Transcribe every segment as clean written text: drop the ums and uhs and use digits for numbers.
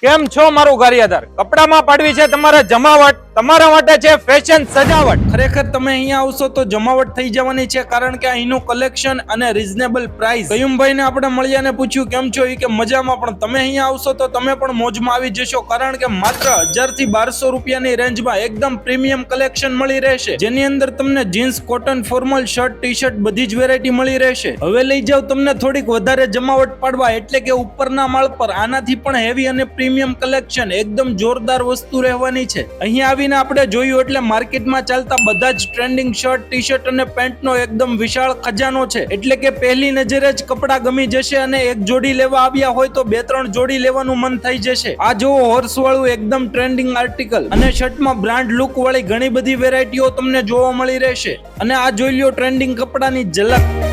કેમ છો મારું ગારિયાદાર? કપડામાં પાડવી છે તમારે જમાવટ, તમારા માટે છે ફેશન સજાવટ. ખરેખર તમે અહીંયા આવશો તો જમાવટ થઈ જવાની છે, કારણ કે અહીંનું કલેક્શન અને રીઝનેબલ પ્રાઇસ. કયુમભાઈ ને આપણે મળ્યા ને પૂછ્યું કેમ છો, એ કે મજામાં. પણ તમે અહીંયા આવશો તો તમે પણ મોજમાં આવી જશો, કારણ કે માત્ર 1000 થી 1200 રૂપિયાની રેન્જમાં એકદમ પ્રીમિયમ કલેક્શન મળી રહેશે, જેની અંદર તમને jeans, cotton, formal shirt, T shirt બધી જ વેરાયટી મળી રહેશે. હવે લઈ જાવ તમને થોડીક વધારે જમાવટ પાડવા, એટલે કે ઉપરના માળ પર આનાથી પણ હેવી અને પ્રીમિયમ કલેક્શન, એકદમ જોરદાર વસ્તુ રહેવાની છે. અહીં આવીને આપણે જોયું એટલે માર્કેટમાં ચાલતા બધા જ ટ્રેન્ડિંગ શર્ટ, ટી શર્ટ અને પેન્ટનો એકદમ વિશાળ ખજાનો છે. એટલે કે પહેલી નજરે જ કપડા ગમી જશે, અને એક જોડી લેવા આવ્યા હોય તો 2-3 જોડી લેવાનું મન થઈ જશે. આ જોવો હોર્સ વાળું એકદમ ટ્રેન્ડિંગ આર્ટિકલ, અને શર્ટમાં બ્રાન્ડ લુક વાળી ઘણી બધી વેરાયટીઓ તમને જોવા મળી રહેશે. અને આ જોઈ લ્યો ટ્રેન્ડિંગ કપડાની ઝલક.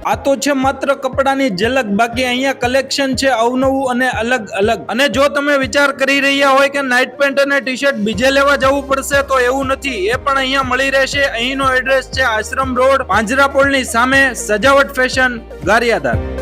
આ તો છે માત્ર કપડાની ઝલક, બાકી અહીંયા કલેક્શન છે અવનવું અને અલગ અલગ. અને જો તમે વિચાર કરી રહ્યા હોય કે નાઇટ પેન્ટ અને ટી શર્ટ બીજે લેવા જવું પડશે, તો એવું નથી, એ પણ અહીંયા મળી રહેશે. અહીંનો એડ્રેસ છે આશ્રમ રોડ, પાંજરાપોળની સામે, સજાવટ ફેશન, ગારિયાદાર.